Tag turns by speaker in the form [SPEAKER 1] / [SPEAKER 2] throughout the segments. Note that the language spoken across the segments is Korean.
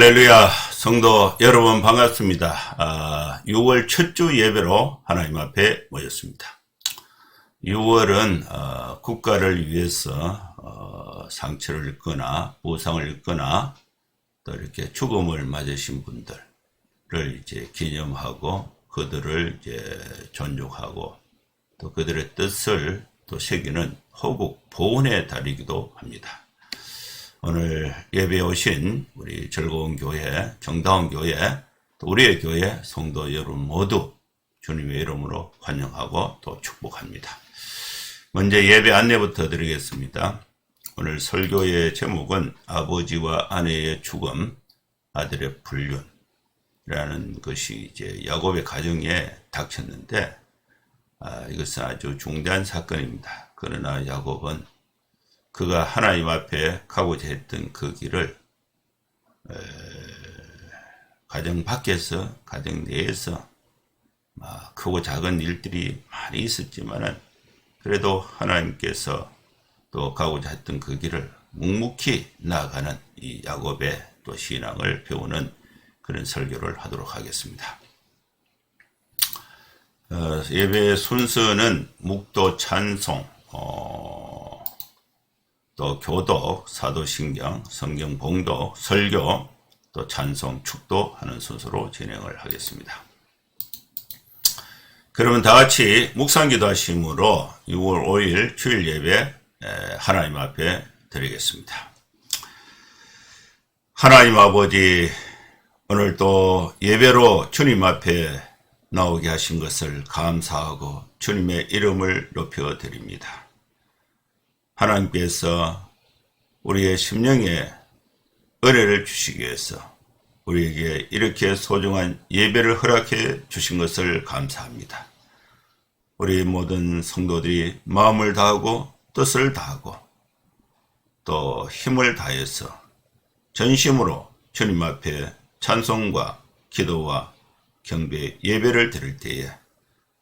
[SPEAKER 1] 할렐루야, 성도 여러분 반갑습니다. 6월 첫 주 예배로 하나님 앞에 모였습니다. 6월은 국가를 위해서 상처를 입거나 부상을 입거나 또 이렇게 죽음을 맞으신 분들을 이제 기념하고 그들을 이제 존중하고 또 그들의 뜻을 또 새기는 호국 보훈의 달이기도 합니다. 오늘 예배에 오신 우리 즐거운 교회, 정다운 교회, 또 우리의 교회 성도 여러분 모두 주님의 이름으로 환영하고 또 축복합니다. 먼저 예배 안내부터 드리겠습니다. 오늘 설교의 제목은 아버지와 아내의 죽음, 아들의 불륜이라는 것이 이제 야곱의 가정에 닥쳤는데, 이것은 아주 중대한 사건입니다. 그러나 야곱은 그가 하나님 앞에 가고자 했던 그 길을 가정 밖에서 가정 내에서 크고 작은 일들이 많이 있었지만은 그래도 하나님께서 또 가고자 했던 그 길을 묵묵히 나아가는 이 야곱의 또 신앙을 배우는 그런 설교를 하도록 하겠습니다. 예배의 순서는 묵도, 찬송, 또 교독, 사도신경, 성경 봉독, 설교, 또 찬송, 축도 하는 순서로 진행을 하겠습니다. 그러면 다 같이 묵상기도 하심으로 6월 5일 주일 예배 하나님 앞에 드리겠습니다. 하나님 아버지, 오늘 또 예배로 주님 앞에 나오게 하신 것을 감사하고 주님의 이름을 높여 드립니다. 하나님께서 우리의 심령에 은혜를 주시기 위해서 우리에게 이렇게 소중한 예배를 허락해 주신 것을 감사합니다. 우리 모든 성도들이 마음을 다하고 뜻을 다하고 또 힘을 다해서 전심으로 주님 앞에 찬송과 기도와 경배 예배를 드릴 때에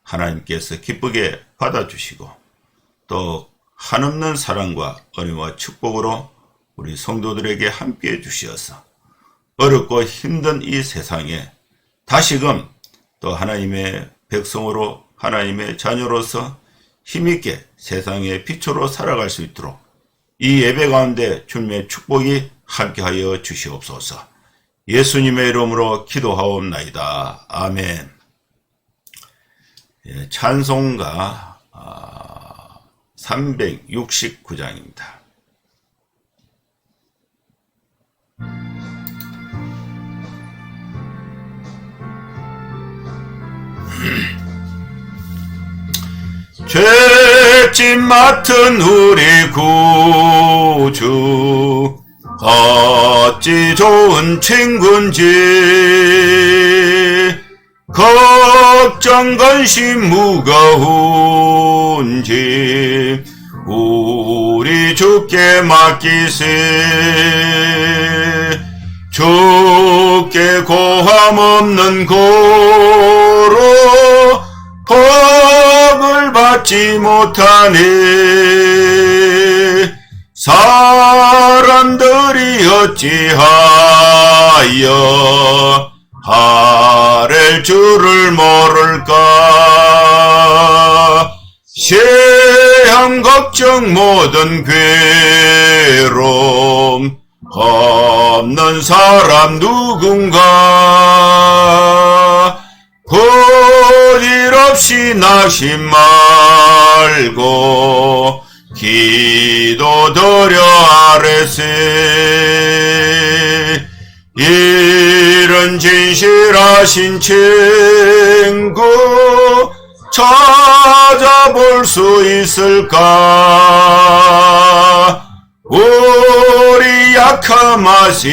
[SPEAKER 1] 하나님께서 기쁘게 받아주시고 또 한없는 사랑과 은혜와 축복으로 우리 성도들에게 함께해 주시어서 어렵고 힘든 이 세상에 다시금 또 하나님의 백성으로 하나님의 자녀로서 힘있게 세상의 빛으로 살아갈 수 있도록 이 예배 가운데 주님의 축복이 함께하여 주시옵소서. 예수님의 이름으로 기도하옵나이다. 아멘. 찬송가 369장입니다. 죄짐 맡은 우리 구주 어찌 좋은 친구인지 걱정 근심 무거운지 우리 주께 맡기세. 주께 고함 없는 고로 복을 받지 못하네. 사람들이 어찌하여 하를 줄을 모를까. 시험 걱정 모든 괴로움 없는 사람 누군가. 고일 없이 낙심 말고 기도드려 아뢰세. 이런 진실하신 친구 찾아볼 수 있을까. 우리 약함하시오니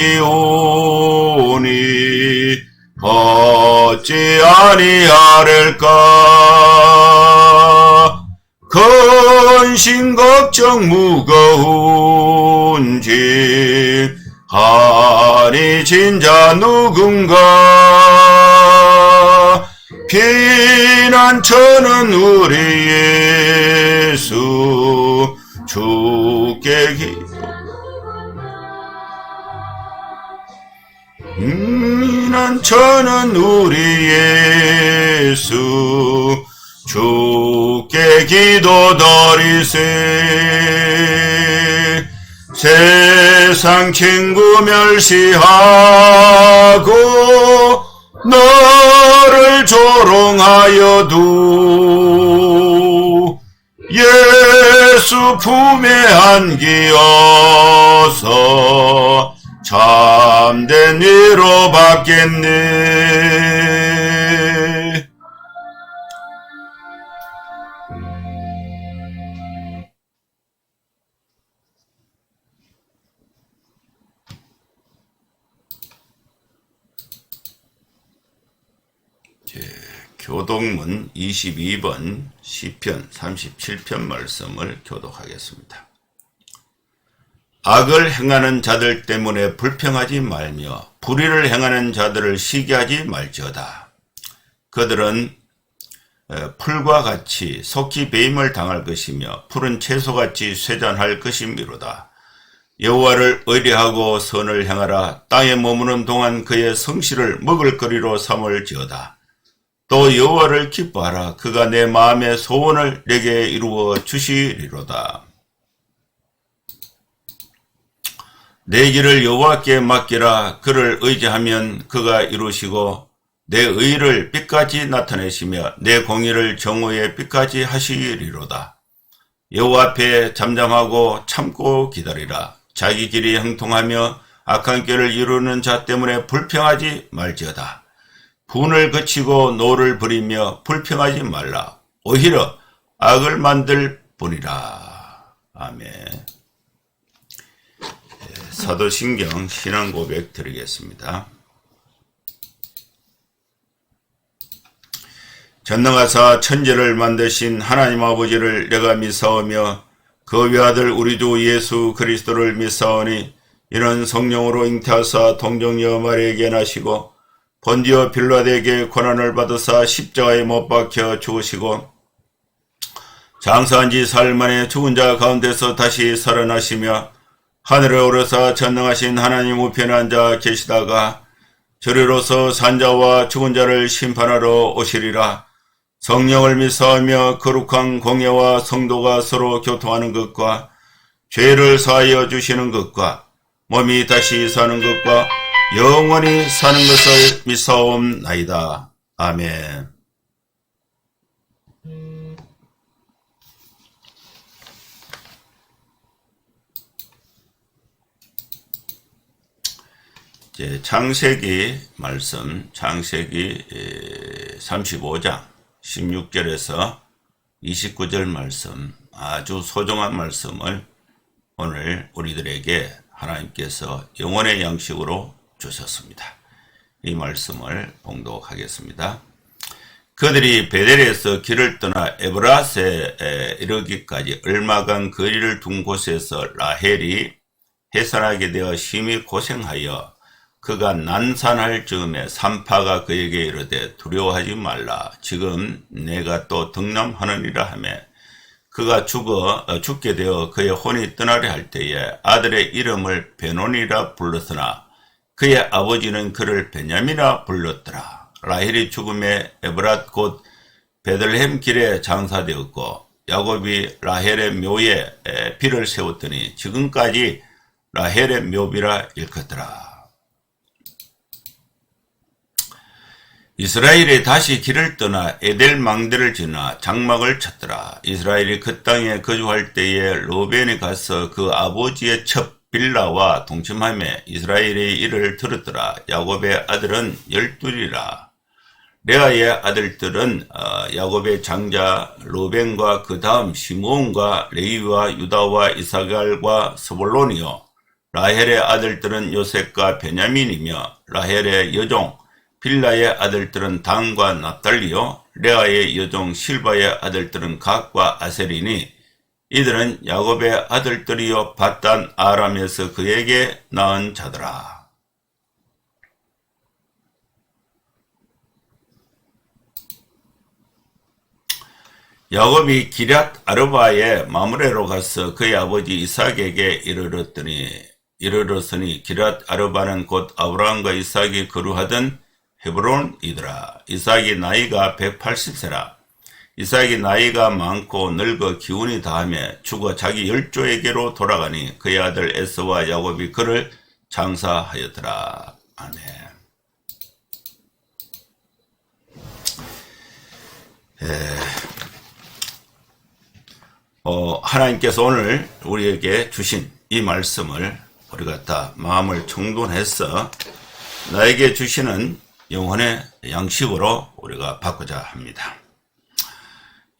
[SPEAKER 1] 어찌 아니하릴까. 근심 걱정 무거운지 아니 진짜 누군가. 피난처는 우리 예수 주께 기도. 피난처는 우리 예수 주께 기도드리세. 세상 친구 멸시하고 너를 조롱하여도 예수 품에 안기어서 참된 위로 받겠네. 교독문 22번 시편 37편 말씀을 교독하겠습니다. 악을 행하는 자들 때문에 불평하지 말며 불의를 행하는 자들을 시기하지 말지어다. 그들은 풀과 같이 속히 배임을 당할 것이며 푸른 채소같이 쇠잔할 것이미로다. 여호와를 의뢰하고 선을 행하라. 땅에 머무는 동안 그의 성실을 먹을거리로 삼을지어다. 또 여호와를 기뻐하라. 그가 내 마음의 소원을 내게 이루어 주시리로다. 내 길을 여호와께 맡기라. 그를 의지하면 그가 이루시고 내 의를 빛까지 나타내시며 내 공의를 정오의 빛까지 하시리로다. 여호와 앞에 잠잠하고 참고 기다리라. 자기 길이 형통하며 악한 길을 이루는 자 때문에 불평하지 말지어다. 분을 그치고 노를 부리며 불평하지 말라. 오히려 악을 만들 뿐이라. 아멘. 사도신경 신앙 고백 드리겠습니다. 전능하사 천지를 만드신 하나님 아버지를 내가 믿사오며 그 외아들 우리 주 예수 그리스도를 믿사오니 이는 성령으로 잉태하사 동정녀 마리아에게 나시고 본디오 빌라도에게 고난을 받으사 십자가에 못 박혀 죽으시고 장사한 지 사흘 만에 죽은 자 가운데서 다시 살아나시며 하늘에 오르사 전능하신 하나님 우편에 앉아 계시다가 저리로서 산자와 죽은 자를 심판하러 오시리라. 성령을 믿사오며 거룩한 공예와 성도가 서로 교통하는 것과 죄를 사하여 주시는 것과 몸이 다시 사는 것과 영원히 사는 것을 믿사옵나이다. 아멘. 이제 창세기 말씀, 창세기 35장 16절에서 29절 말씀, 아주 소중한 말씀을 오늘 우리들에게 하나님께서 영혼의 양식으로 주셨습니다. 이 말씀을 봉독하겠습니다. 그들이 베델에서 길을 떠나 에브라스에 이르기까지 얼마간 거리를 둔 곳에서 라헬이 해산하게 되어 심히 고생하여 그가 난산할 즈음에 산파가 그에게 이르되 두려워하지 말라. 지금 내가 또 등남하느니라 하며 그가 죽게 되어 그의 혼이 떠나려 할 때에 아들의 이름을 베논이라 불렀으나 그의 아버지는 그를 베냐민이라 불렀더라. 라헬이 죽음에 에브랏 곧 베들레헴 길에 장사되었고 야곱이 라헬의 묘에 비를 세웠더니 지금까지 라헬의 묘비라 일컫더라. 이스라엘이 다시 길을 떠나 에델 망대를 지나 장막을 쳤더라. 이스라엘이 그 땅에 거주할 때에 로벤이 가서 그 아버지의 첩 빌라와 동침하며 이스라엘의 일을 들었더라. 야곱의 아들은 12이라. 레아의 아들들은 야곱의 장자 로벤과 그 다음 시므온과 레위와 유다와 이사갈과 스볼론이요. 라헬의 아들들은 요셉과 베냐민이며 라헬의 여종 빌라의 아들들은 단과 납달리요. 레아의 여종 실바의 아들들은 각과 아셀이니 이들은 야곱의 아들들이요 밧단 아람에서 그에게 낳은 자더라. 야곱이 기럇 아르바의 마므레로 가서 그의 아버지 이삭에게 이르렀으니 기럇 아르바는 곧 아브라함과 이삭이 거류하던 헤브론이더라. 이삭이 나이가 180세라. 이삭이 나이가 많고 늙어 기운이 다하며 죽어 자기 열조에게로 돌아가니 그의 아들 에서와 야곱이 그를 장사하였더라. 아멘. 하나님께서 오늘 우리에게 주신 이 말씀을 우리 갖다 마음을 정돈해서 나에게 주시는 영혼의 양식으로 우리가 바꾸자 합니다.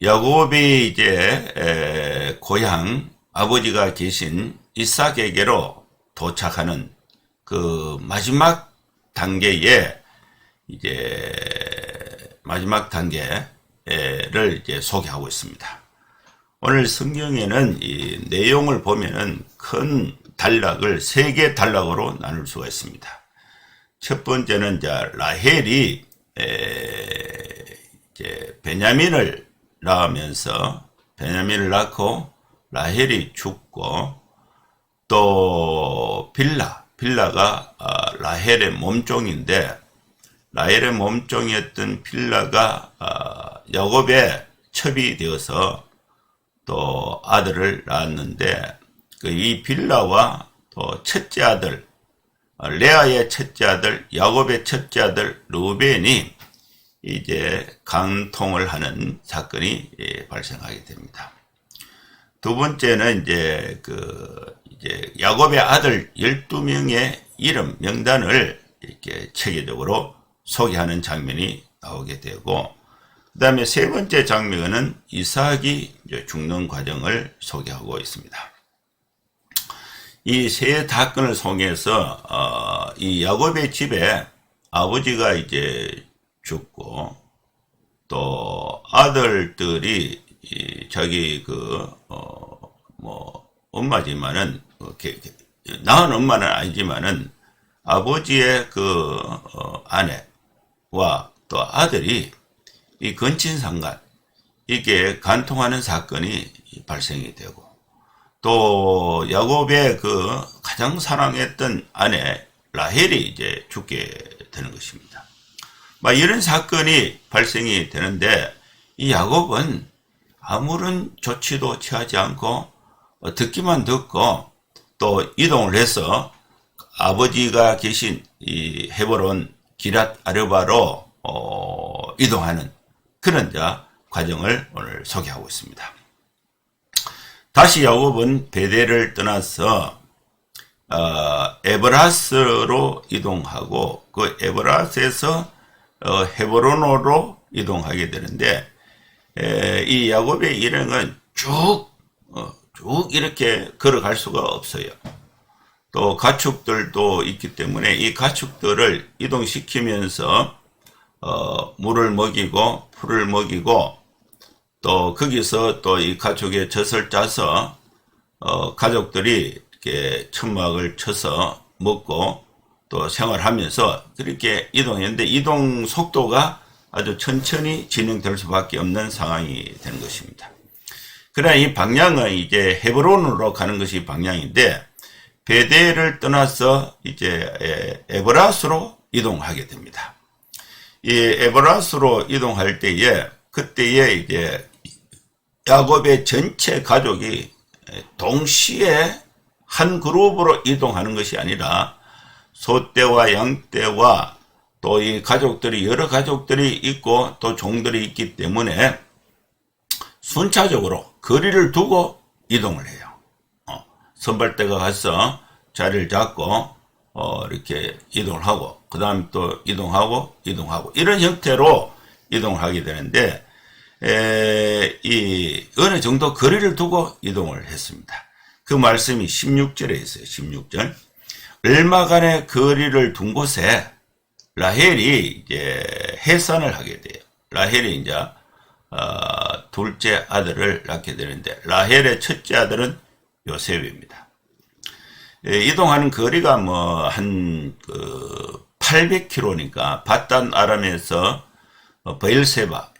[SPEAKER 1] 야곱이 이제 고향 아버지가 계신 이삭에게로 도착하는 그 마지막 단계에 이제 마지막 단계를 이제 소개하고 있습니다. 오늘 성경에는 이 내용을 보면은 큰 단락을 3개 단락으로 나눌 수가 있습니다. 첫 번째는 이제 라헬이 이제 베냐민을 낳고 라헬이 죽고 또 빌라가 라헬의 몸종인데 라헬의 몸종이었던 빌라가 야곱의 첩이 되어서 또 아들을 낳았는데 이 빌라와 또 첫째 아들 레아의 첫째 아들 야곱의 첫째 아들 루벤이 이제 간통을 하는 사건이 발생하게 됩니다. 두 번째는 이제 이제 야곱의 아들 12명의 이름 명단을 이렇게 체계적으로 소개하는 장면이 나오게 되고, 그 다음에 세 번째 장면은 이삭이 이제 죽는 과정을 소개하고 있습니다. 이 세 사건을 통해서 이 야곱의 집에 아버지가 이제 죽고 또 아들들이 자기 엄마지만은 낳은 엄마는 아니지만은 아버지의 아내와 또 아들이 이 근친상간 이게 간통하는 사건이 발생이 되고, 또 야곱의 가장 사랑했던 아내 라헬이 이제 죽게 되는 것입니다. 이런 사건이 발생이 되는데 이 야곱은 아무런 조치도 취하지 않고 듣기만 듣고 또 이동을 해서 아버지가 계신 이 헤브론 기랏 아르바로 이동하는 그런 과정을 오늘 소개하고 있습니다. 다시 야곱은 베델을 떠나서 에브라스로 이동하고 그 에브라스에서 헤브론으로 이동하게 되는데, 이 야곱의 일행은 쭉 이렇게 걸어갈 수가 없어요. 또 가축들도 있기 때문에 이 가축들을 이동시키면서 물을 먹이고 풀을 먹이고 또 거기서 또 이 가축의 젖을 짜서 가족들이 이렇게 천막을 쳐서 먹고 또 생활하면서 그렇게 이동했는데 이동 속도가 아주 천천히 진행될 수밖에 없는 상황이 되는 것입니다. 그러나 이 방향은 이제 헤브론으로 가는 것이 방향인데 베델을 떠나서 이제 에브라스로 이동하게 됩니다. 이 에브라스로 이동할 때에 그때에 이제 야곱의 전체 가족이 동시에 한 그룹으로 이동하는 것이 아니라 소떼와 양떼와 또 이 가족들이 여러 가족들이 있고 또 종들이 있기 때문에 순차적으로 거리를 두고 이동을 해요. 선발대가 가서 자리를 잡고 이렇게 이동을 하고 그 다음에 또 이동하고 이런 형태로 이동을 하게 되는데 이 어느 정도 거리를 두고 이동을 했습니다. 그 말씀이 16절에 있어요. 16절. 얼마간의 거리를 둔 곳에 라헬이 이제 해산을 하게 돼요. 라헬이 이제 둘째 아들을 낳게 되는데 라헬의 첫째 아들은 요셉입니다. 이동하는 거리가 한 800km니까 바단 아람에서 베일세바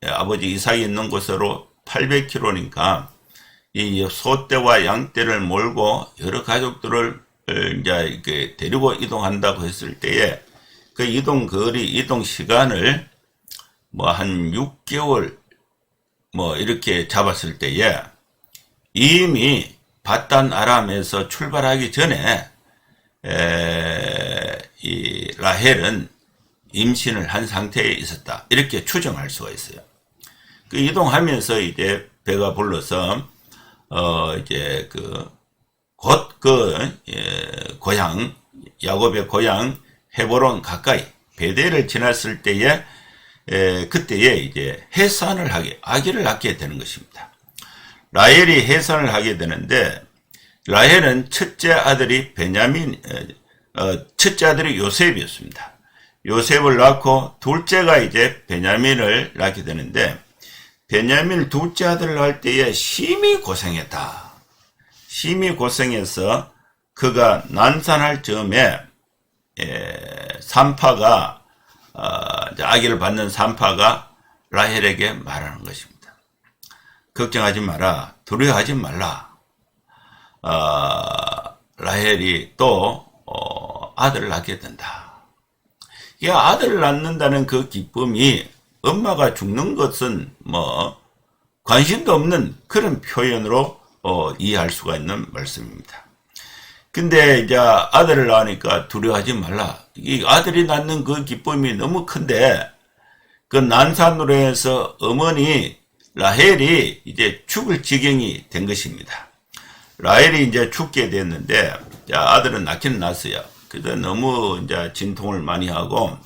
[SPEAKER 1] 아버지 이삭이 있는 곳으로 800km니까 이 소떼와 양떼를 몰고 여러 가족들을 이제 이렇게 데리고 이동한다고 했을 때에 그 이동 시간을 뭐 한 6개월 뭐 이렇게 잡았을 때에 이미 바단 아람에서 출발하기 전에 이 라헬은 임신을 한 상태에 있었다. 이렇게 추정할 수가 있어요. 그 이동하면서 이제 배가 불러서 이제 고향 야곱의 고향 헤브론 가까이 베델을 지났을 때에 그때에 이제 해산을 아기를 낳게 되는 것입니다. 라헬이 해산을 하게 되는데 라헬은 첫째 아들이 요셉이었습니다. 요셉을 낳고 둘째가 이제 베냐민을 낳게 되는데 베냐민 둘째 아들을 낳을 때에 심히 고생했다. 심히 고생해서 그가 난산할 즈음에 산파가 아기를 받는 산파가 라헬에게 말하는 것입니다. 걱정하지 마라. 두려워하지 말라. 라헬이 또 아들을 낳게 된다. 이 아들을 낳는다는 그 기쁨이 엄마가 죽는 것은 뭐 관심도 없는 그런 표현으로 이해할 수가 있는 말씀입니다. 근데 이제 아들을 낳으니까 두려워하지 말라. 이 아들이 낳는 그 기쁨이 너무 큰데 그 난산으로 해서 어머니 라헬이 이제 죽을 지경이 된 것입니다. 라헬이 이제 죽게 됐는데 아들은 낳기는 낳았어요. 그래서 너무 이제 진통을 많이 하고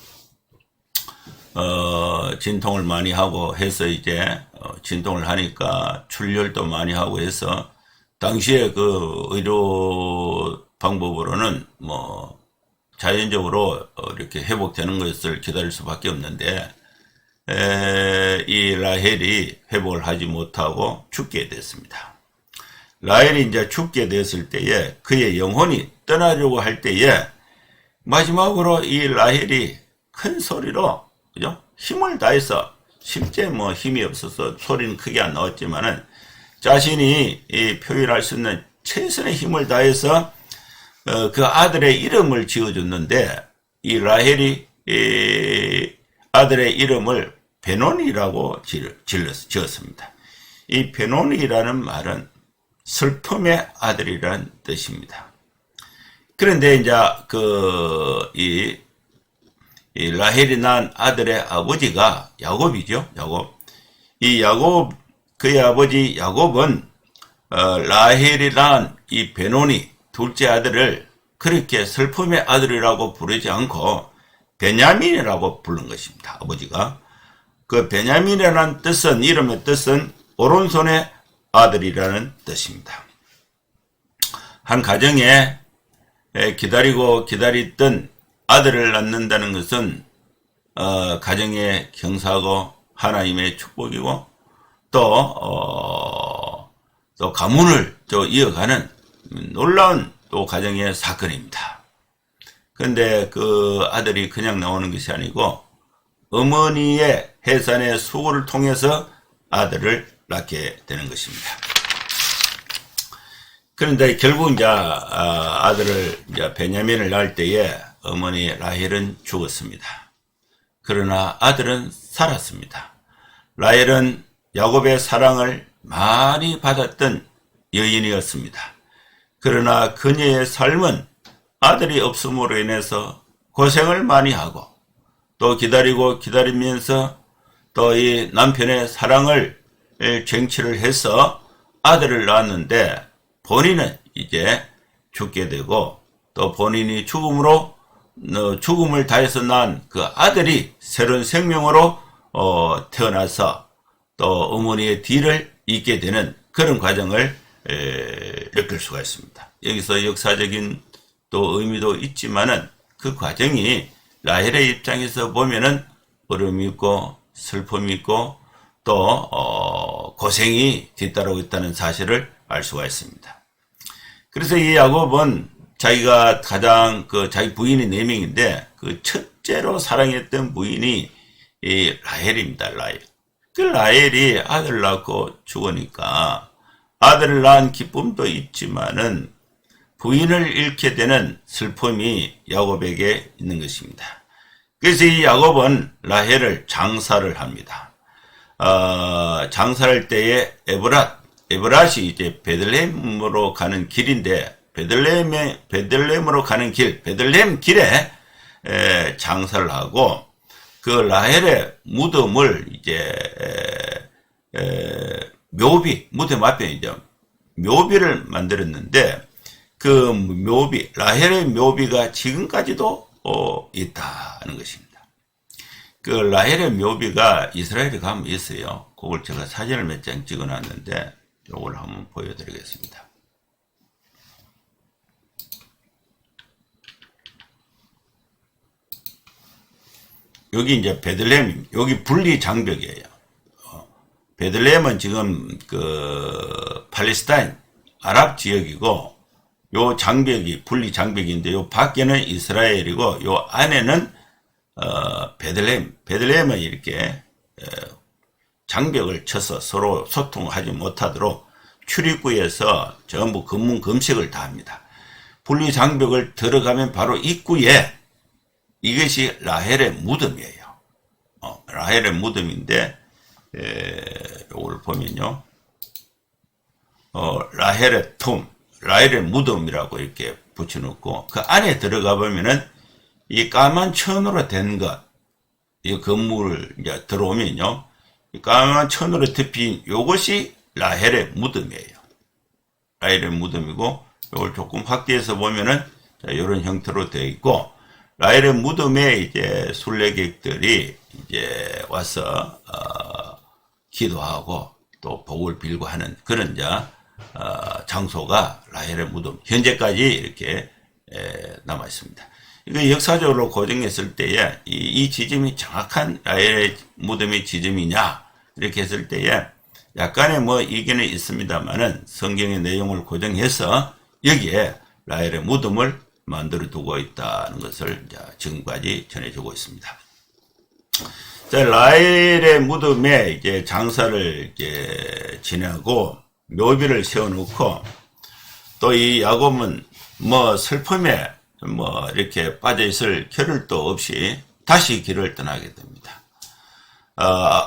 [SPEAKER 1] 해서 이제 진통을 하니까 출혈도 많이 하고 해서 당시에 그 의료 방법으로는 뭐 자연적으로 이렇게 회복되는 것을 기다릴 수밖에 없는데 이 라헬이 회복을 하지 못하고 죽게 됐습니다. 라헬이 이제 죽게 됐을 때에 그의 영혼이 떠나려고 할 때에 마지막으로 이 라헬이 큰 소리로 그죠? 힘을 다해서 실제 뭐 힘이 없어서 소리는 크게 안 나왔지만은 자신이 표현할 수 있는 최선의 힘을 다해서 그 아들의 이름을 지어줬는데 이 라헬이 아들의 이름을 베노니라고 지었습니다. 이 베노니라는 말은 슬픔의 아들이라는 뜻입니다. 그런데 이제 이 라헬이 낳은 아들의 아버지가 야곱이죠. 그의 아버지 야곱은 라헬이 낳은 이 베노니 둘째 아들을 그렇게 슬픔의 아들이라고 부르지 않고 베냐민이라고 부른 것입니다. 아버지가. 그 베냐민이라는 뜻은, 이름의 뜻은 오른손의 아들이라는 뜻입니다. 한 가정에 기다리던 아들을 낳는다는 것은 가정의 경사고 하나님의 축복이고 또 가문을 이어가는 놀라운 또 가정의 사건입니다. 그런데 그 아들이 그냥 나오는 것이 아니고 어머니의 해산의 수고를 통해서 아들을 낳게 되는 것입니다. 그런데 결국 이제 아들을 이제 베냐민을 낳을 때에 어머니 라헬은 죽었습니다. 그러나 아들은 살았습니다. 라헬은 야곱의 사랑을 많이 받았던 여인이었습니다. 그러나 그녀의 삶은 아들이 없음으로 인해서 고생을 많이 하고 또 기다리면서 또 이 남편의 사랑을 쟁취를 해서 아들을 낳았는데 본인은 이제 죽게 되고 또 본인이 죽음을 다해서 낳은 그 아들이 새로운 생명으로 태어나서 또 어머니의 뒤를 잇게 되는 그런 과정을 느낄 수가 있습니다. 여기서 역사적인 또 의미도 있지만은 그 과정이 라헬의 입장에서 보면은 어려움이 있고 슬픔이 있고 또 고생이 뒤따르고 있다는 사실을 알 수가 있습니다. 그래서 이 야곱은 자기가 가장 자기 부인이 4명인데 그 첫째로 사랑했던 부인이 이 라헬입니다. 그 라헬이 아들을 낳고 죽으니까 아들을 낳은 기쁨도 있지만은 부인을 잃게 되는 슬픔이 야곱에게 있는 것입니다. 그래서 이 야곱은 라헬을 장사를 합니다. 장사할 때에 에브랏이 이제 베들레헴으로 가는 길인데, 베들레헴으로 가는 길, 베들레헴 길에 장사를 하고, 그 라헬의 무덤을 이제 무덤 앞에 이제 묘비를 만들었는데, 그 묘비, 라헬의 묘비가 지금까지도 있다는 것입니다. 그 라헬의 묘비가 이스라엘에 가면 있어요. 그걸 제가 사진을 몇 장 찍어 놨는데, 요걸 한번 보여드리겠습니다. 여기 이제 베들레헴, 여기 분리 장벽이에요. 베들레헴은 지금 그 팔레스타인 아랍 지역이고, 요 장벽이 분리 장벽인데, 요 밖에는 이스라엘이고, 요 안에는 베들레헴은 이렇게 장벽을 쳐서 서로 소통하지 못하도록 출입구에서 전부 금문금색을 다 합니다. 분리 장벽을 들어가면 바로 입구에 이것이 라헬의 무덤이에요. 라헬의 무덤인데, 요걸 보면요. 라헬의 톰, 라헬의 무덤이라고 이렇게 붙여놓고, 그 안에 들어가 보면은 이 까만 천으로 된 것, 이 건물을 이제 들어오면요. 이 까만 천으로 덮인 요것이 라헬의 무덤이에요. 라헬의 무덤이고, 요걸 조금 확대해서 보면은, 자, 요런 형태로 되어 있고, 라헬의 무덤에 이제 순례객들이 이제 와서, 기도하고 또 복을 빌고 하는 그런 장소가 라헬의 무덤. 현재까지 이렇게 남아 있습니다. 이거 역사적으로 고정했을 때에 이 지점이 정확한 라헬의 무덤의 지점이냐 이렇게 했을 때에 약간의 뭐 이견은 있습니다만은 성경의 내용을 고정해서 여기에 라헬의 무덤을 만들어 두고 있다는 것을 지금까지 전해주고 있습니다. 자, 라헬의 무덤에 이제 장사를 이제 지내고 묘비를 세워놓고, 또 이 야곱은 뭐 슬픔에 뭐 이렇게 빠져있을 겨를도 없이 다시 길을 떠나게 됩니다.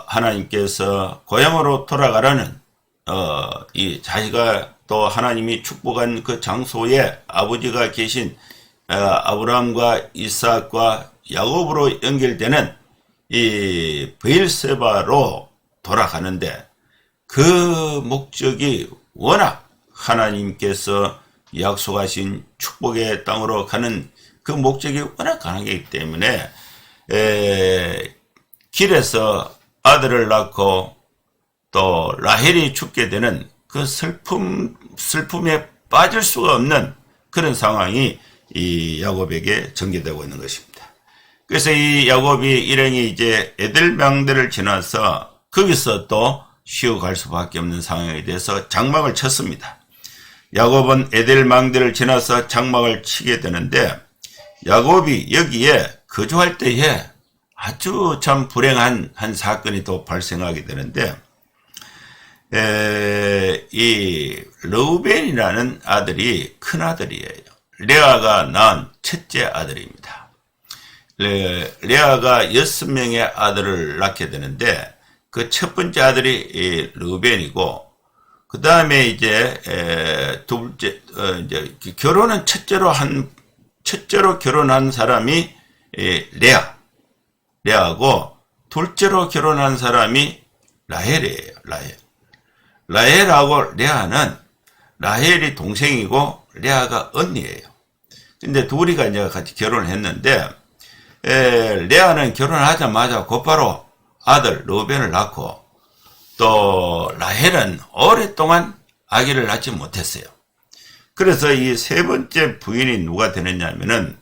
[SPEAKER 1] 하나님께서 고향으로 돌아가라는 이 자기가 또 하나님이 축복한 그 장소에 아버지가 계신 아브라함과 이삭과 야곱으로 연결되는 이 브엘세바로 돌아가는데, 그 목적이 워낙 하나님께서 약속하신 축복의 땅으로 가는 그 목적이 워낙 강하기 때문에 길에서 아들을 낳고 또 라헬이 죽게 되는 그 슬픔에 빠질 수가 없는 그런 상황이 이 야곱에게 전개되고 있는 것입니다. 그래서 이 야곱이 일행이 이제 에델망대를 지나서 거기서 또 쉬어갈 수밖에 없는 상황에 대해서 장막을 쳤습니다. 야곱은 에델망대를 지나서 장막을 치게 되는데, 야곱이 여기에 거주할 때에 아주 참 불행한 한 사건이 또 발생하게 되는데, 이 르우벤이라는 아들이 큰 아들이에요. 레아가 낳은 첫째 아들입니다. 레아가 6명의 아들을 낳게 되는데, 그 첫 번째 아들이 르우벤이고, 그 다음에 이제 둘째 이제 결혼은 첫째로 결혼한 사람이 레아고, 둘째로 결혼한 사람이 라헬이에요. 라헬하고 레아는 라헬이 동생이고 레아가 언니예요. 근데 둘이가 이제 같이 결혼을 했는데, 레아는 결혼하자마자 곧바로 아들 르우벤을 낳고, 또 라헬은 오랫동안 아기를 낳지 못했어요. 그래서 이 세 번째 부인이 누가 되느냐면은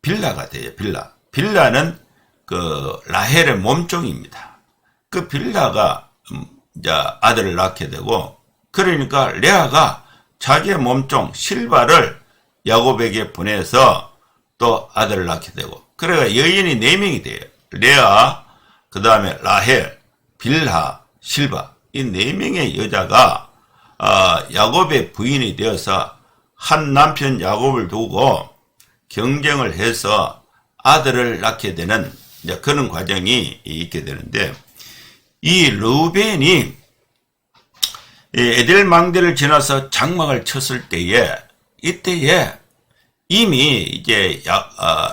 [SPEAKER 1] 빌라가 돼요. 빌라는 그 라헬의 몸종입니다. 그 빌라가 이제 아들을 낳게 되고, 그러니까 레아가 자기의 몸종 실바를 야곱에게 보내서 또 아들을 낳게 되고, 그래가 여인이 4명이 돼요. 레아, 그 다음에 라헬, 빌하, 실바, 이 4명의 여자가 야곱의 부인이 되어서 한 남편 야곱을 두고 경쟁을 해서 아들을 낳게 되는 이제 그런 과정이 있게 되는데, 이 르우벤이 에델 망대를 지나서 장막을 쳤을 때에, 이때에 이미 이제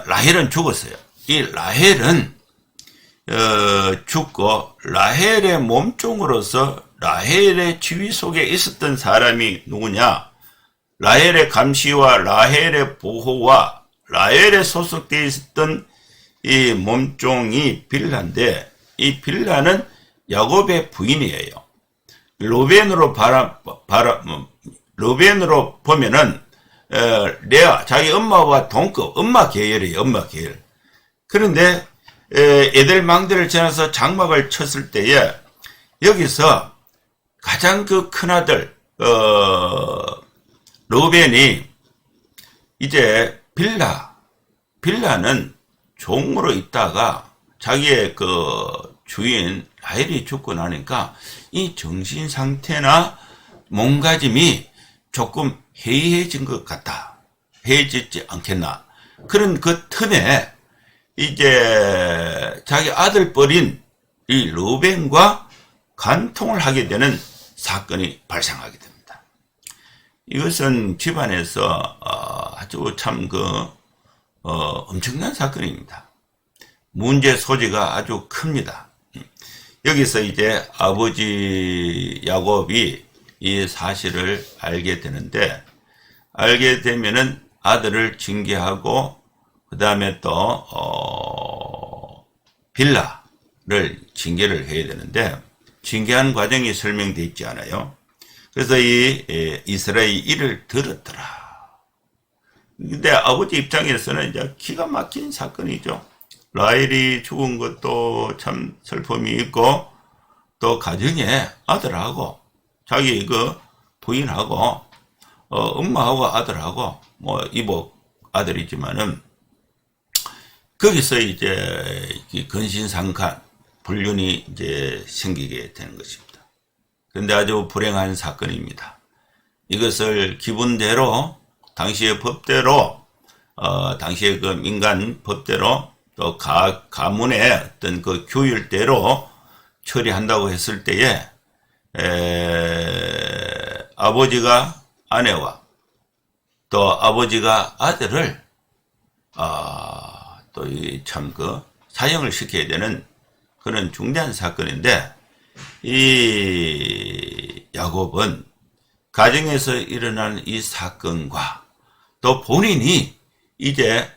[SPEAKER 1] 라헬은 죽었어요. 이 라헬은 죽고, 라헬의 몸종으로서 라헬의 지위 속에 있었던 사람이 누구냐? 라헬의 감시와 라헬의 보호와 라헬에 소속되어 있었던 이 몸종이 빌라인데, 이 빌라는 야곱의 부인이에요. 로벤으로 보면은 레아, 자기 엄마와 동급, 엄마 계열이에요. 엄마 계열. 그런데 에델 망대를 지나서 장막을 쳤을 때에, 여기서 가장 그 큰아들 로벤이 이제 빌라는 종으로 있다가 자기의 그 주인 라헬이 죽고 나니까 이 정신 상태나 몸가짐이 조금 해이해진 것 같다. 해이해지지 않겠나. 그런 그 틈에 이제 자기 아들뻘인 이 르우벤과 간통을 하게 되는 사건이 발생하게 됩니다. 이것은 집안에서 아주 참 엄청난 사건입니다. 문제 소지가 아주 큽니다. 여기서 이제 아버지 야곱이 이 사실을 알게 되는데, 알게 되면은 아들을 징계하고, 그 다음에 또 빌라를 징계를 해야 되는데, 징계하는 과정이 설명되어 있지 않아요. 그래서 이 이스라엘이 이를 들었더라. 근데 아버지 입장에서는 이제 기가 막힌 사건이죠. 라헬이 죽은 것도 참 슬픔이 있고, 또 가정에 아들하고 자기 그 부인하고 엄마하고 아들하고 뭐 이복 아들이지만은, 거기서 이제 근신상간 불륜이 이제 생기게 되는 것입니다. 그런데 아주 불행한 사건입니다. 이것을 기분대로, 당시의 법대로, 당시의 그 민간 법대로, 또 가문의 어떤 그 규율대로 처리한다고 했을 때에, 아버지가 아내와 또 아버지가 아들을 또 이 참 사형을 시켜야 되는 그런 중대한 사건인데, 이 야곱은 가정에서 일어난 이 사건과 또 본인이 이제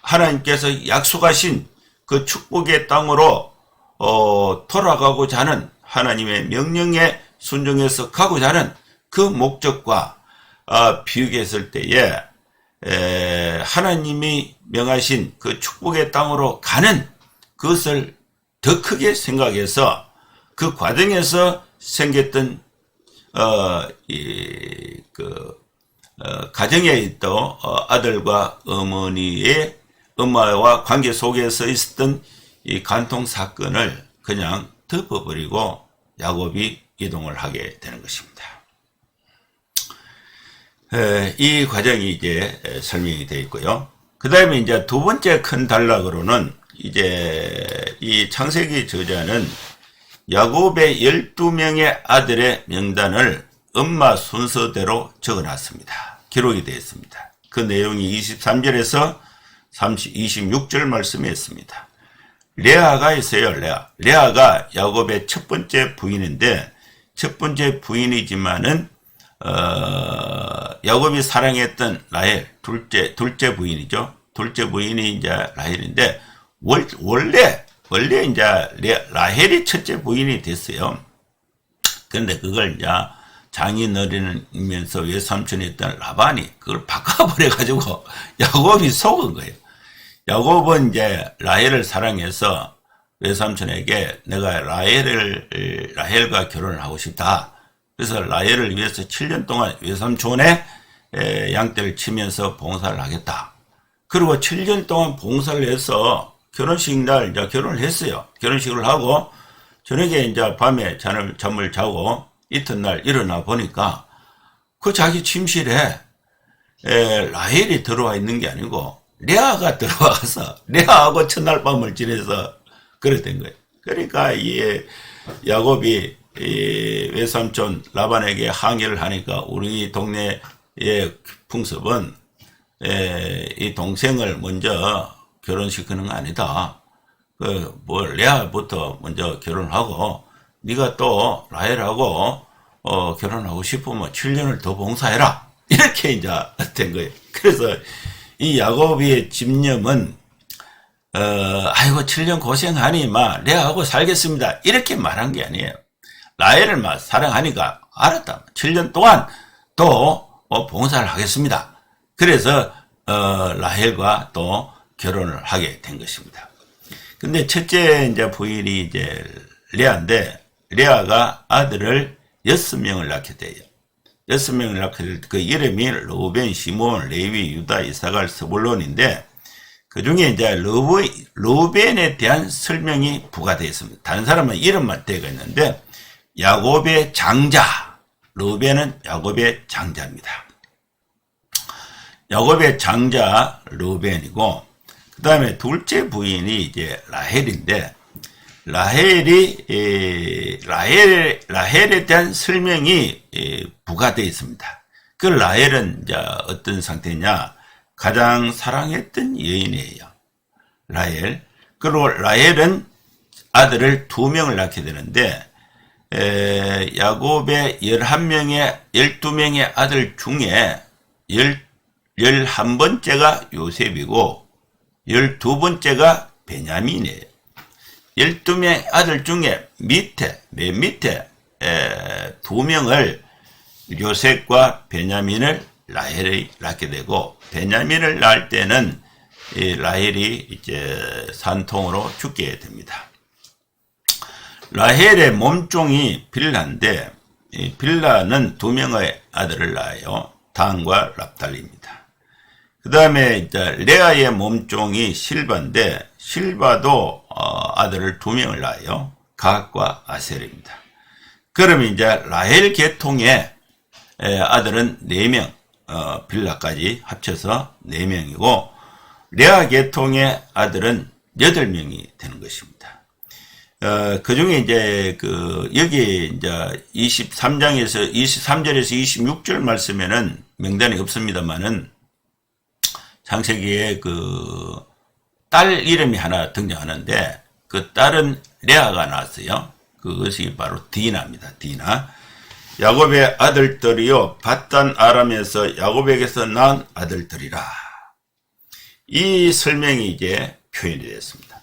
[SPEAKER 1] 하나님께서 약속하신 그 축복의 땅으로 돌아가고자 하는 하나님의 명령에 순종해서 가고자 하는 그 목적과 비교했을 때에, 하나님이 명하신 그 축복의 땅으로 가는 그것을 더 크게 생각해서 그 과정에서 생겼던 가정에 있던 아들과 어머니의 엄마와 관계 속에서 있었던 이 간통 사건을 그냥 덮어버리고 야곱이 이동을 하게 되는 것입니다. 이 과정이 이제 설명이 되어 있고요. 그 다음에 이제 두 번째 큰 단락으로는 이제 이 창세기 저자는 야곱의 12명의 아들의 명단을 엄마 순서대로 적어놨습니다. 기록이 되어 있습니다. 그 내용이 23절에서 26절 말씀에 있습니다. 레아가 있어요. 레아가 야곱의 첫 번째 부인인데, 첫 번째 부인이지만은 야곱이 사랑했던 라헬, 둘째 부인이죠. 둘째 부인이 이제 라헬인데, 원래 이제 라헬이 첫째 부인이 됐어요. 근데 그걸 이제 장인어른이면서 외삼촌이었던 라반이 그걸 바꿔버려가지고 야곱이 속은 거예요. 야곱은 이제 라헬을 사랑해서 외삼촌에게 내가 라헬과 결혼을 하고 싶다. 그래서 라헬을 위해서 7년 동안 외삼촌의 양떼를 치면서 봉사를 하겠다. 그리고 7년 동안 봉사를 해서 결혼식 날 이제 결혼을 했어요. 결혼식을 하고 저녁에 이제 밤에 잠을 자고 이튿날 일어나 보니까 그 자기 침실에 라헬이 들어와 있는 게 아니고 레아가 들어와서 레아하고 첫날 밤을 지내서 그랬던 거예요. 그러니까 이 야곱이 이 외삼촌 라반에게 항의를 하니까 우리 동네의 풍습은 이 동생을 먼저 결혼시키는 거 아니다. 레아부터 먼저 결혼하고 네가 또 라헬하고 결혼하고 싶으면 7년을 더 봉사해라. 이렇게 이제 된 거예요. 그래서 이 야곱의 집념은 아이고 7년 고생하니 레아하고 살겠습니다. 이렇게 말한 게 아니에요. 라헬을 사랑하니까 알았다. 7년 동안 또 봉사를 하겠습니다. 그래서 라헬과 또 결혼을 하게 된 것입니다. 근데 첫째 이제 부인이 이제 레아인데 레아가 아들을 6명을 낳게 돼요. 6명을 낳게 될 그 이름이 르우벤, 시몬, 레위, 유다, 이사갈, 스불론인데 그 중에 이제 르우벤에 대한 설명이 부과되어 있습니다. 다른 사람은 이름만 되어 있는데 야곱의 장자, 르우벤은 야곱의 장자입니다. 야곱의 장자 르우벤이고 그 다음에 둘째 부인이 이제 라헬인데 라헬에 대한 설명이 부과되어 있습니다. 그 라헬은 이제 어떤 상태냐? 가장 사랑했던 여인이에요. 라헬. 그리고 라헬은 아들을 2명을 낳게 되는데 야곱의 12명의 아들 중에 11번째가 요셉이고 12번째가 베냐민이에요. 12명의 아들 중에 맨 밑에 2명을 요셉과 베냐민을 라헬이 낳게 되고 베냐민을 낳을 때는 라헬이 이제 산통으로 죽게 됩니다. 라헬의 몸종이 빌라인데 빌라는 2명의 아들을 낳아요. 단과 납달리입니다. 그 다음에 이제 레아의 몸종이 실바인데 실바도 아들을 2명을 낳아요. 갓과 아셀입니다. 그러면 이제 라헬 계통의 아들은 4명, 빌라까지 합쳐서 4명이고 레아 계통의 아들은 8명이 되는 것입니다. 그 중에 이제 여기 이제 23절에서 26절 말씀에는 명단이 없습니다만은 창세기에 딸 이름이 하나 등장하는데 그 딸은 레아가 나왔어요. 그것이 바로 디나입니다. 디나. 야곱의 아들들이요 밧단 아람에서 야곱에게서 낳은 아들들이라. 이 설명이 이제 표현이 됐습니다.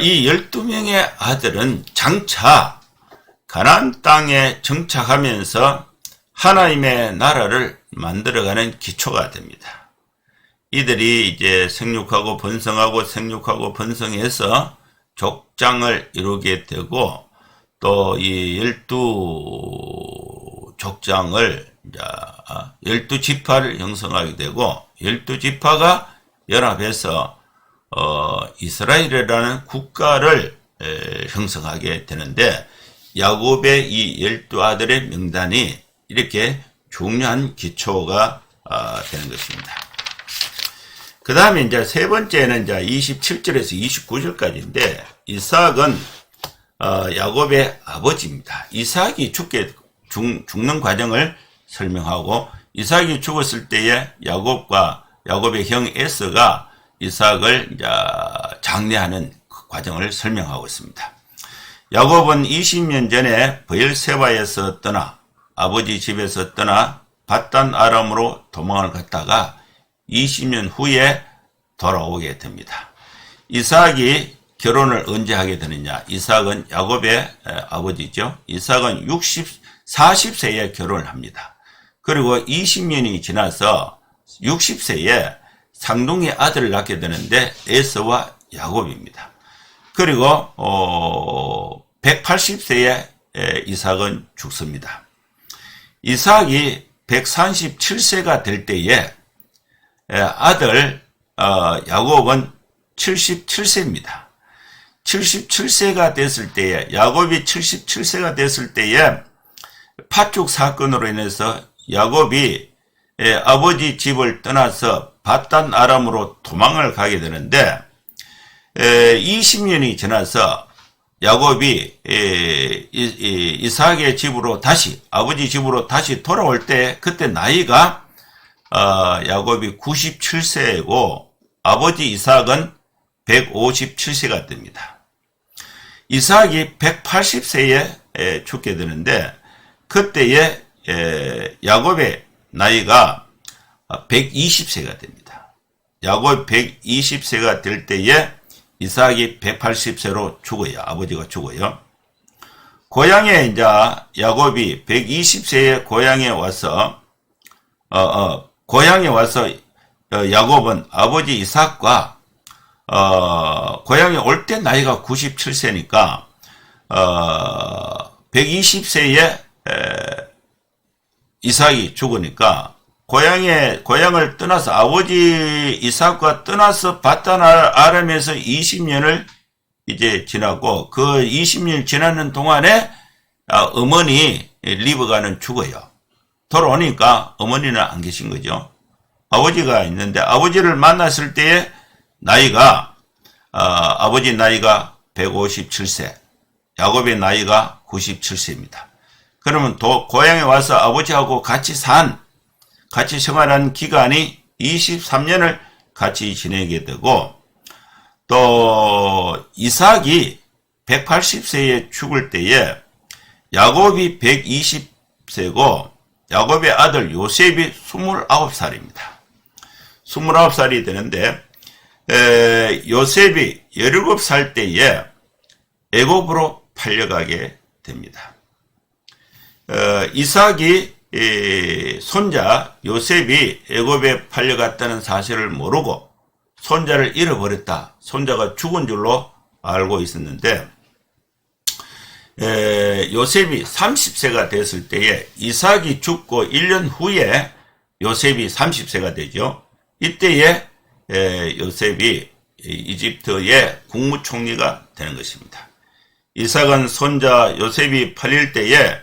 [SPEAKER 1] 이 12명의 아들은 장차 가나안 땅에 정착하면서 하나님의 나라를 만들어가는 기초가 됩니다. 이들이 이제 생육하고 번성해서 족장을 이루게 되고 또 이 12족장을 12지파를 형성하게 되고 12지파가 연합해서 이스라엘이라는 국가를 형성하게 되는데 야곱의 이 12아들의 명단이 이렇게 중요한 기초가 되는 것입니다. 그 다음에 이제 세 번째는 이제 27절에서 29절까지인데, 이삭은, 야곱의 아버지입니다. 이삭이 죽는 과정을 설명하고, 이삭이 죽었을 때에 야곱의 형 에서가 이삭을 이제 장례하는 과정을 설명하고 있습니다. 야곱은 20년 전에 브엘세바에서 떠나, 아버지 집에서 떠나, 밧단 아람으로 도망을 갔다가, 20년 후에 돌아오게 됩니다. 이삭이 결혼을 언제 하게 되느냐? 이삭은 야곱의 아버지죠. 이삭은 40세에 결혼을 합니다. 그리고 20년이 지나서 60세에 상둥이 아들을 낳게 되는데 에서와 야곱입니다. 그리고 180세에 이삭은 죽습니다. 이삭이 137세가 될 때에 아들 야곱은 77세입니다. 77세가 됐을 때에 야곱이 77세가 됐을 때에 팥죽 사건으로 인해서 야곱이 아버지 집을 떠나서 바단 아람으로 도망을 가게 되는데 20년이 지나서 야곱이 이삭의 집으로 다시 아버지 집으로 다시 돌아올 때 그때 나이가 야곱이 97세이고 아버지 이삭은 157세가 됩니다. 이삭이 180세에 죽게 되는데 그때에 야곱의 나이가 120세가 됩니다. 야곱 120세가 될 때에 이삭이 180세로 죽어요. 아버지가 죽어요. 고향에 이제 야곱이 120세에 고향에 와서 야곱은 아버지 이삭과 고향에 올 때 나이가 97세니까 120세에 이삭이 죽으니까 고향을 떠나서 아버지 이삭과 떠나서 바단 아람에서 20년을 이제 지나고 그 20년 지나는 동안에 어머니 리브가는 죽어요. 돌아오니까 어머니는 안 계신 거죠. 아버지가 있는데 아버지를 만났을 때에 나이가 아버지 나이가 157세, 야곱의 나이가 97세입니다. 그러면 고향에 와서 아버지하고 같이 생활한 기간이 23년을 같이 지내게 되고 또 이삭이 180세에 죽을 때에 야곱이 120세고 야곱의 아들 요셉이 29살입니다. 29살이 되는데 요셉이 17살 때에 애굽으로 팔려가게 됩니다. 이삭이 손자 요셉이 애굽에 팔려갔다는 사실을 모르고 손자를 잃어버렸다. 손자가 죽은 줄로 알고 있었는데 요셉이 30세가 됐을 때에 이삭이 죽고 1년 후에 요셉이 30세가 되죠. 이때에 요셉이 이집트의 국무총리가 되는 것입니다. 이삭은 손자 요셉이 팔릴 때에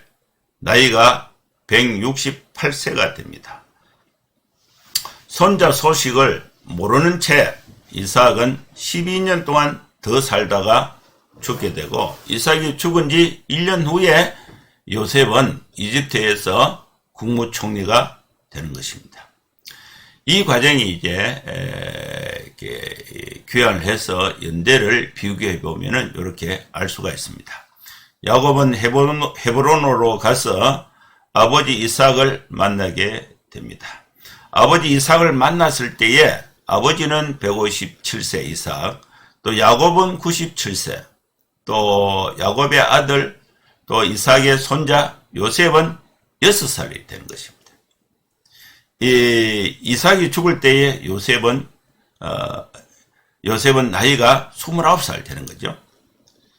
[SPEAKER 1] 나이가 168세가 됩니다. 손자 소식을 모르는 채 이삭은 12년 동안 더 살다가 죽게 되고 이삭이 죽은 지 1년 후에 요셉은 이집트에서 국무총리가 되는 것입니다. 이 과정이 이제 귀환을 해서 연대를 비교해 보면은 이렇게 알 수가 있습니다. 야곱은 헤브론으로 가서 아버지 이삭을 만나게 됩니다. 아버지 이삭을 만났을 때에 아버지는 157세 이삭, 또 야곱은 97세, 또 야곱의 아들, 또 이삭의 손자 요셉은 6살이 되는 것입니다. 이삭이 죽을 때에 요셉은 나이가 29살 되는 거죠.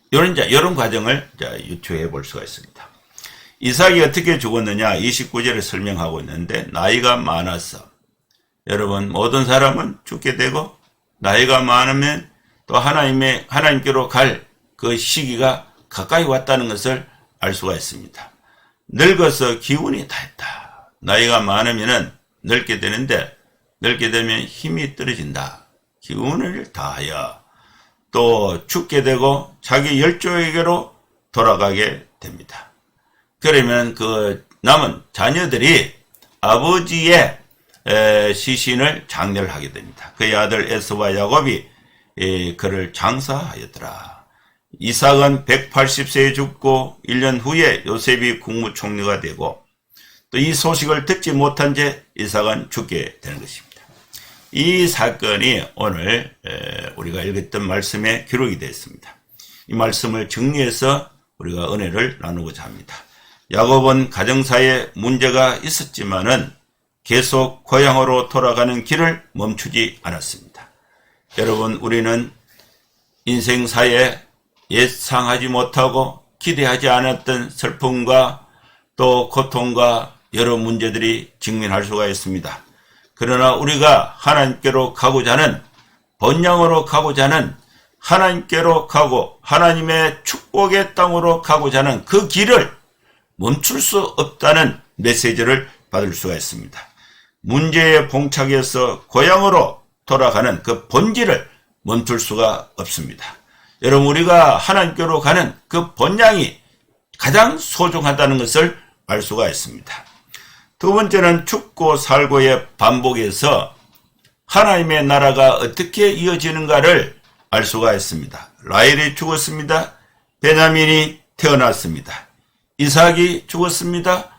[SPEAKER 1] 이런 과정을 유추해 볼 수가 있습니다. 이삭이 어떻게 죽었느냐 29절에 설명하고 있는데 나이가 많아서 여러분 모든 사람은 죽게 되고 나이가 많으면 또 하나님께로 갈 그 시기가 가까이 왔다는 것을 알 수가 있습니다. 늙어서 기운이 닿았다. 나이가 많으면은 늙게 되는데 늙게 되면 힘이 떨어진다. 기운을 다하여 또 죽게 되고 자기 열조에게로 돌아가게 됩니다. 그러면 그 남은 자녀들이 아버지의 시신을 장례를 하게 됩니다. 그의 아들 에서와 야곱이 그를 장사하였더라. 이삭은 180세에 죽고 1년 후에 요셉이 국무총리가 되고 또 이 소식을 듣지 못한 채 이삭은 죽게 되는 것입니다. 이 사건이 오늘 우리가 읽었던 말씀에 기록이 되어 있습니다. 이 말씀을 정리해서 우리가 은혜를 나누고자 합니다. 야곱은 가정사에 문제가 있었지만은 계속 고향으로 돌아가는 길을 멈추지 않았습니다. 여러분, 우리는 인생사에 예상하지 못하고 기대하지 않았던 슬픔과 또 고통과 여러 문제들이 직면할 수가 있습니다. 그러나 우리가 하나님께로 가고자 하는, 본향으로 가고자 하는, 하나님께로 가고 하나님의 축복의 땅으로 가고자 하는 그 길을 멈출 수 없다는 메시지를 받을 수가 있습니다. 문제에 봉착해서 고향으로 돌아가는 그 본질을 멈출 수가 없습니다. 여러분, 우리가 하나님께로 가는 그 본향이 가장 소중하다는 것을 알 수가 있습니다. 두 번째는 죽고 살고의 반복에서 하나님의 나라가 어떻게 이어지는가를 알 수가 있습니다. 라헬이 죽었습니다. 베냐민이 태어났습니다. 이삭이 죽었습니다.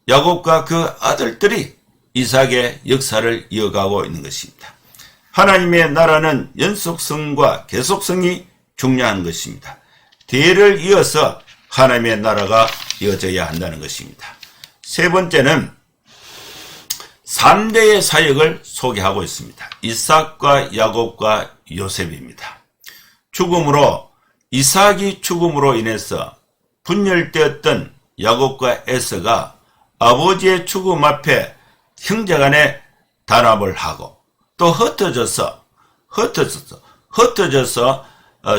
[SPEAKER 1] 야곱과 그 아들들이 이삭의 역사를 이어가고 있는 것입니다. 하나님의 나라는 연속성과 계속성이 중요한 것입니다. 대를 이어서 하나님의 나라가 이어져야 한다는 것입니다. 세 번째는 3대의 사역을 소개하고 있습니다. 이삭과 야곱과 요셉입니다. 이삭이 죽음으로 인해서 분열되었던 야곱과 에서가 아버지의 죽음 앞에 형제간에 단합을 하고 또 흩어져서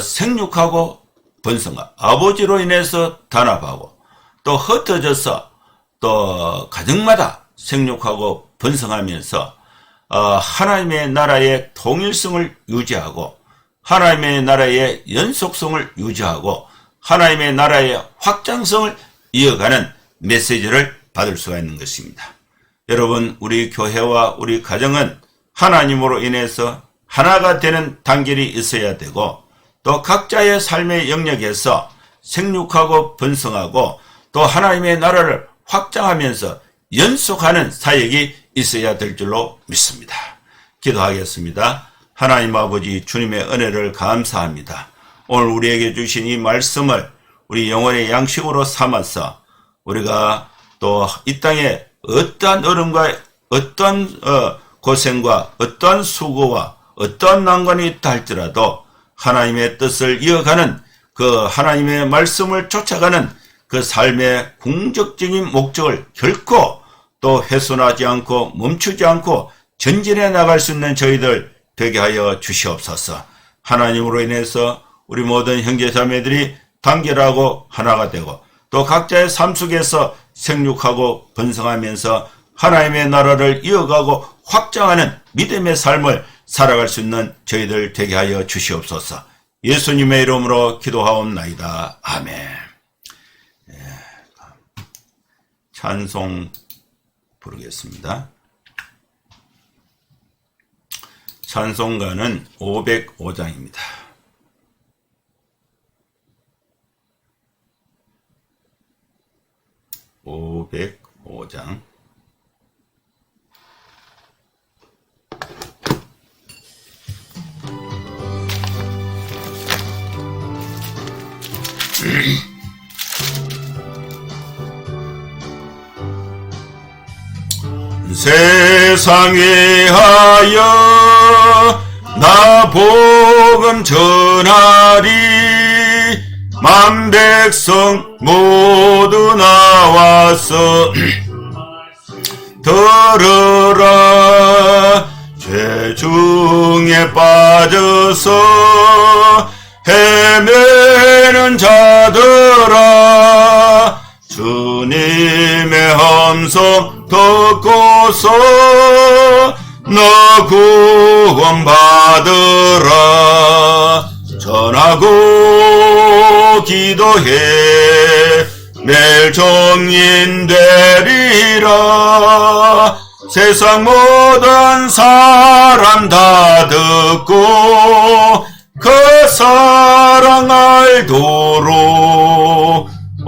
[SPEAKER 1] 생육하고 번성하고 아버지로 인해서 단합하고 또 흩어져서 또 가정마다 생육하고 번성하면서 하나님의 나라의 통일성을 유지하고 하나님의 나라의 연속성을 유지하고 하나님의 나라의 확장성을 이어가는 메시지를 받을 수가 있는 것입니다. 여러분, 우리 교회와 우리 가정은 하나님으로 인해서 하나가 되는 단결이 있어야 되고 또 각자의 삶의 영역에서 생육하고 번성하고 또 하나님의 나라를 확장하면서 연속하는 사역이 있어야 될 줄로 믿습니다. 기도하겠습니다. 하나님 아버지, 주님의 은혜를 감사합니다. 오늘 우리에게 주신 이 말씀을 우리 영혼의 양식으로 삼아서 우리가 또 이 땅에 어떠한 어려움과 어떠한 고생과 어떠한 수고와 어떠한 난관이 있다 할지라도 하나님의 뜻을 이어가는 그 하나님의 말씀을 쫓아가는 그 삶의 궁극적인 목적을 결코 또 훼손하지 않고 멈추지 않고 전진해 나갈 수 있는 저희들 되게 하여 주시옵소서. 하나님으로 인해서 우리 모든 형제자매들이 단결하고 하나가 되고 또 각자의 삶 속에서 생육하고 번성하면서 하나님의 나라를 이어가고 확장하는 믿음의 삶을 살아갈 수 있는 저희들 되게 하여 주시옵소서. 예수님의 이름으로 기도하옵나이다. 아멘. 찬송 부르겠습니다. 찬송가는 505장입니다. (505장) 세상 위하여 나 복음 전하리 만 백성 모두 나와서 들으라 죄 중에 빠져서 헤매는 자들아 주님의 함성 듣고서 너 구원 받으라 전하고 기도해 매일 정인 되리라 세상 모든 사람 다 듣고 그 사랑 알도록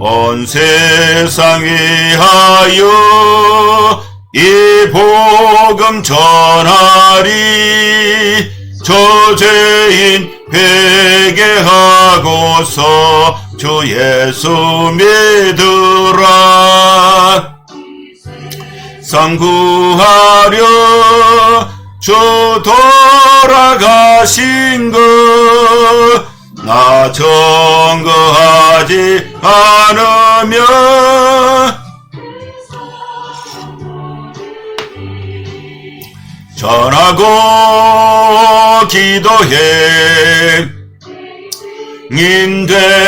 [SPEAKER 1] 온 세상 위하여 이 복음 전하리 저죄인 회개하고서 주 예수 믿으라 상구하려 주 돌아가신 것 나 증거하지 않으면 전하고 기도해 인되리라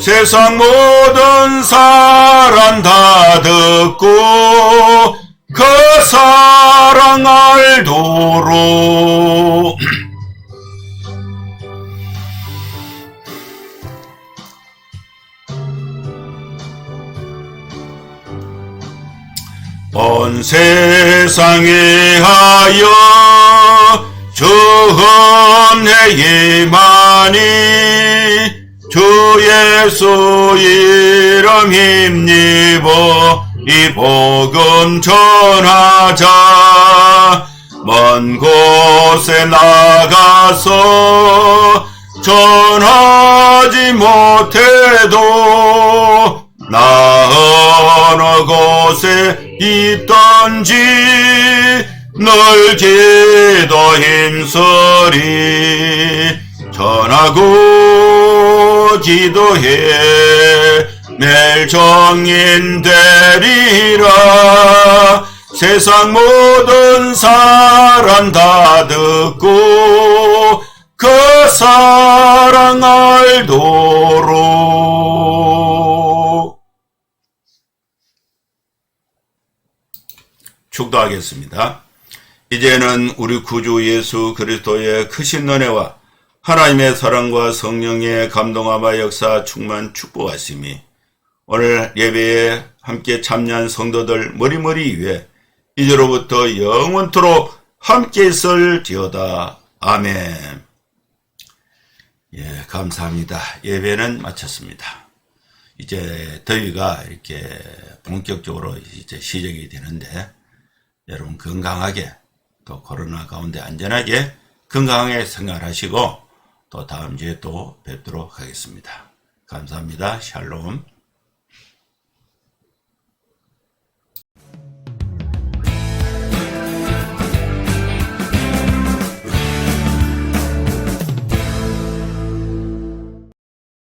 [SPEAKER 1] 세상 모든 사람 다 듣고 그 사랑 알도록 온 세상에 하여 주 은혜 임하니 주 예수 이름 힘입어 이 복음 전하자. 먼 곳에 나가서 전하지 못해도 나 어느 곳에 있던지 늘 기도 힘쓰리. 전하고 기도해 낼 정인 되리라. 세상 모든 사람 다 듣고 그 사랑 알도록. 축도하겠습니다. 이제는 우리 구주 예수 그리스도의 크신 은혜와 하나님의 사랑과 성령의 감동함과 역사 충만 축복하심이 오늘 예배에 함께 참여한 성도들 머리머리 위에 이제로부터 영원토록 함께 있을지어다. 아멘. 예, 감사합니다. 예배는 마쳤습니다. 이제 더위가 이렇게 본격적으로 이제 시작이 되는데 여러분 건강하게 또 코로나 가운데 안전하게 건강하게 생활하시고 또 다음 주에 또 뵙도록 하겠습니다. 감사합니다. 샬롬.